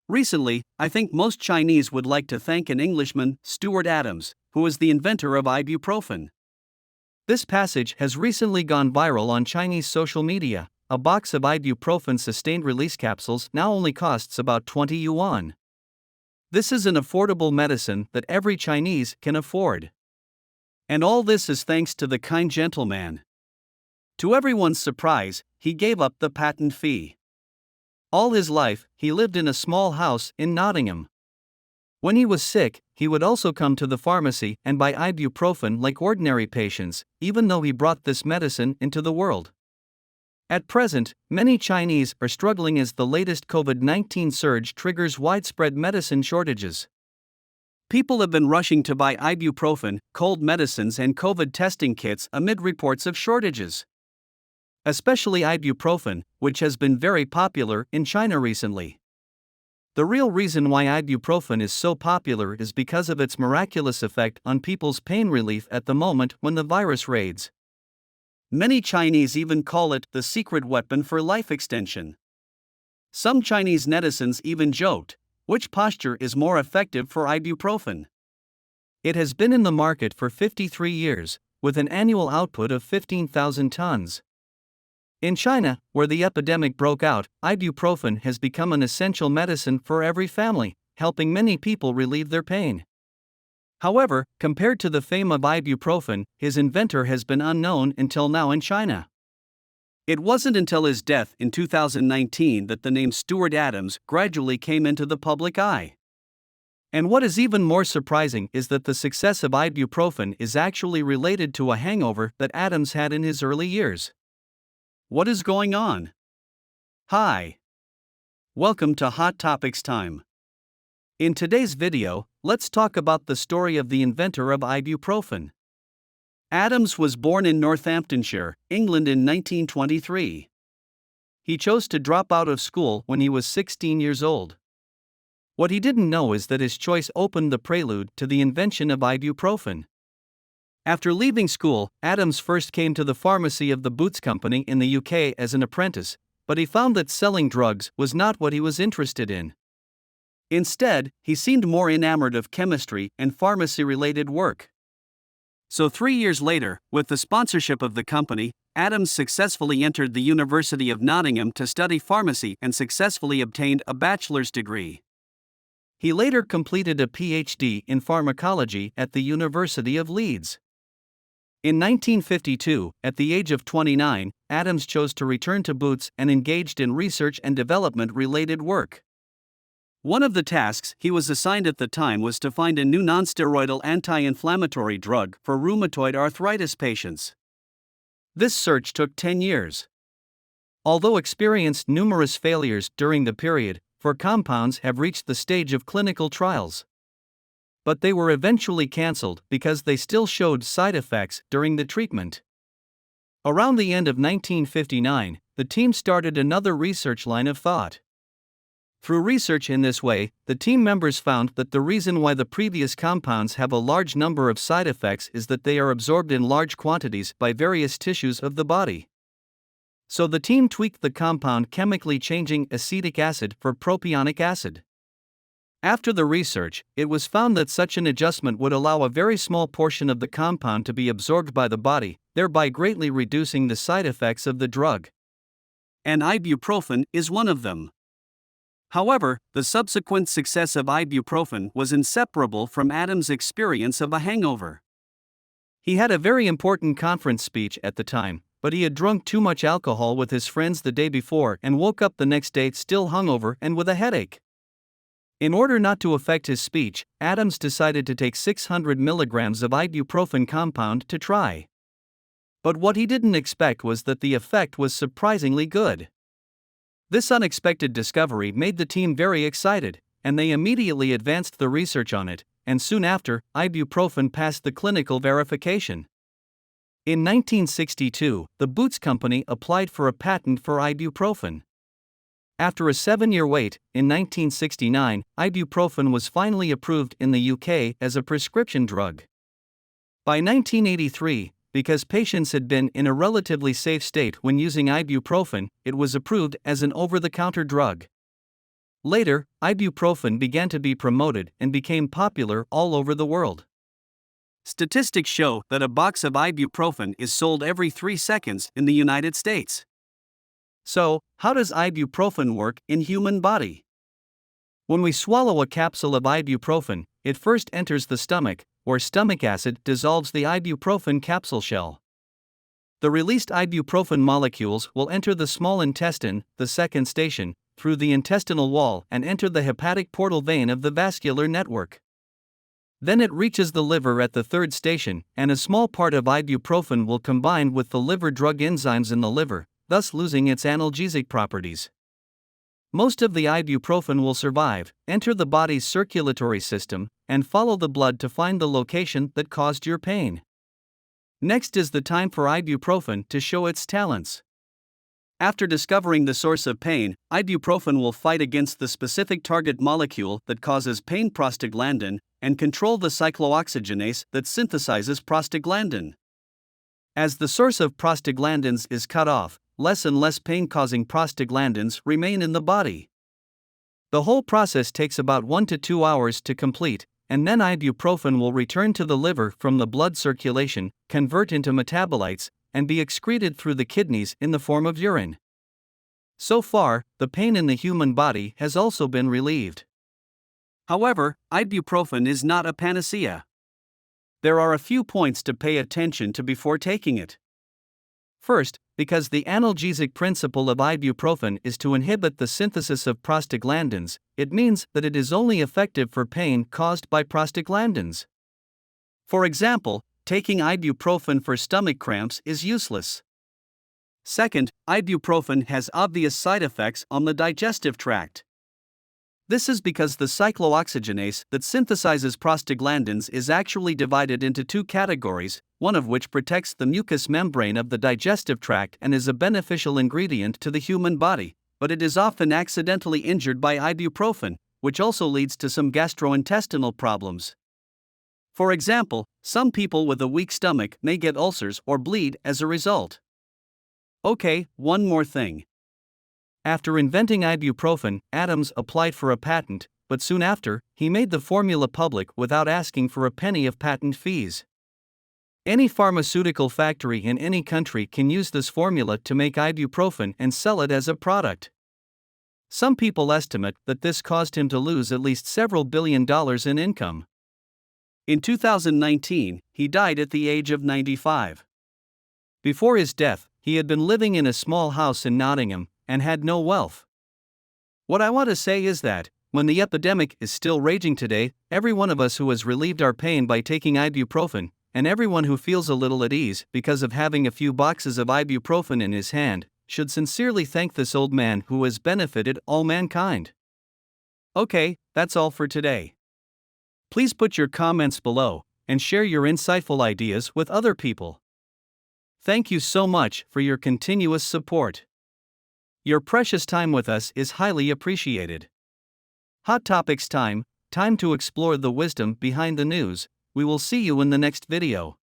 Recently, I think most Chinese would like to thank an Englishman, Stuart Adams, who is the inventor of ibuprofen. This passage has recently gone viral on Chinese social media. A box of ibuprofen sustained release capsules now only costs about 20 yuan. This is an affordable medicine that every Chinese can afford. And all this is thanks to the kind gentleman. To everyone's surprise, he gave up the patent fee. All his life, he lived in a small house in Nottingham. When he was sick, he would also come to the pharmacy and buy ibuprofen like ordinary patients, even though he brought this medicine into the world. At present, many Chinese are struggling as the latest COVID-19 surge triggers widespread medicine shortages. People have been rushing to buy ibuprofen, cold medicines, and COVID testing kits amid reports of shortages. Especially ibuprofen, which has been very popular in China recently. The real reason why ibuprofen is so popular is because of its miraculous effect on people's pain relief at the moment when the virus raids. Many Chinese even call it the secret weapon for life extension. Some Chinese netizens even joked, which posture is more effective for ibuprofen? It has been in the market for 53 years, with an annual output of 15,000 tons. In China, where the epidemic broke out, ibuprofen has become an essential medicine for every family, helping many people relieve their pain. However, compared to the fame of ibuprofen, his inventor has been unknown until now in China. It wasn't until his death in 2019 that the name Stuart Adams gradually came into the public eye. And what is even more surprising is that the success of ibuprofen is actually related to a hangover that Adams had in his early years. What is going on? Hi. Welcome to Hot Topics Time. In today's video, let's talk about the story of the inventor of ibuprofen. Adams was born in Northamptonshire, England in 1923. He chose to drop out of school when he was 16 years old. What he didn't know is that his choice opened the prelude to the invention of ibuprofen. After leaving school, Adams first came to the pharmacy of the Boots Company in the UK as an apprentice, but he found that selling drugs was not what he was interested in. Instead, he seemed more enamored of chemistry and pharmacy-related work. So 3 years later, with the sponsorship of the company, Adams successfully entered the University of Nottingham to study pharmacy and successfully obtained a bachelor's degree. He later completed a PhD in pharmacology at the University of Leeds. In 1952, at the age of 29, Adams chose to return to Boots and engaged in research and development-related work. One of the tasks he was assigned at the time was to find a new nonsteroidal anti-inflammatory drug for rheumatoid arthritis patients. This search took 10 years. Although experienced numerous failures during the period, four compounds have reached the stage of clinical trials. But they were eventually cancelled because they still showed side effects during the treatment. Around the end of 1959, the team started another research line of thought. Through research in this way, the team members found that the reason why the previous compounds have a large number of side effects is that they are absorbed in large quantities by various tissues of the body. So the team tweaked the compound, chemically changing acetic acid for propionic acid. After the research, it was found that such an adjustment would allow a very small portion of the compound to be absorbed by the body, thereby greatly reducing the side effects of the drug. And ibuprofen is one of them. However, the subsequent success of ibuprofen was inseparable from Adams' experience of a hangover. He had a very important conference speech at the time, but he had drunk too much alcohol with his friends the day before and woke up the next day still hungover and with a headache. In order not to affect his speech, Adams decided to take 600 milligrams of ibuprofen compound to try. But what he didn't expect was that the effect was surprisingly good. This unexpected discovery made the team very excited, and they immediately advanced the research on it, and soon after, ibuprofen passed the clinical verification. In 1962, the Boots Company applied for a patent for ibuprofen. After a 7-year wait, in 1969, ibuprofen was finally approved in the UK as a prescription drug. By 1983, because patients had been in a relatively safe state when using ibuprofen, it was approved as an over-the-counter drug. Later, ibuprofen began to be promoted and became popular all over the world. Statistics show that a box of ibuprofen is sold every 3 seconds in the United States. So, how does ibuprofen work in human body? When we swallow a capsule of ibuprofen, it first enters the stomach, where stomach acid dissolves the ibuprofen capsule shell. The released ibuprofen molecules will enter the small intestine, the second station, through the intestinal wall and enter the hepatic portal vein of the vascular network. Then it reaches the liver at the third station, and a small part of ibuprofen will combine with the liver drug enzymes in the liver, thus losing its analgesic properties. Most of the ibuprofen will survive, enter the body's circulatory system, and follow the blood to find the location that caused your pain. Next is the time for ibuprofen to show its talents. After discovering the source of pain, ibuprofen will fight against the specific target molecule that causes pain, prostaglandin, and control the cyclooxygenase that synthesizes prostaglandin. As the source of prostaglandins is cut off, less and less pain-causing prostaglandins remain in the body. The whole process takes about 1 to 2 hours to complete, and then ibuprofen will return to the liver from the blood circulation, convert into metabolites, and be excreted through the kidneys in the form of urine. So far, the pain in the human body has also been relieved. However, ibuprofen is not a panacea. There are a few points to pay attention to before taking it. First, because the analgesic principle of ibuprofen is to inhibit the synthesis of prostaglandins, it means that it is only effective for pain caused by prostaglandins. For example, taking ibuprofen for stomach cramps is useless. Second, ibuprofen has obvious side effects on the digestive tract. This is because the cyclooxygenase that synthesizes prostaglandins is actually divided into 2 categories, one of which protects the mucous membrane of the digestive tract and is a beneficial ingredient to the human body, but it is often accidentally injured by ibuprofen, which also leads to some gastrointestinal problems. For example, some people with a weak stomach may get ulcers or bleed as a result. Okay, one more thing. After inventing ibuprofen, Adams applied for a patent, but soon after, he made the formula public without asking for a penny of patent fees. Any pharmaceutical factory in any country can use this formula to make ibuprofen and sell it as a product. Some people estimate that this caused him to lose at least several $billion in income. In 2019, he died at the age of 95. Before his death, he had been living in a small house in Nottingham and had no wealth. What I want to say is that, when the epidemic is still raging today, every one of us who has relieved our pain by taking ibuprofen, and everyone who feels a little at ease because of having a few boxes of ibuprofen in his hand, should sincerely thank this old man who has benefited all mankind. Okay, that's all for today. Please put your comments below, and share your insightful ideas with other people. Thank you so much for your continuous support. Your precious time with us is highly appreciated. Hot Topics time to explore the wisdom behind the news. We will see you in the next video.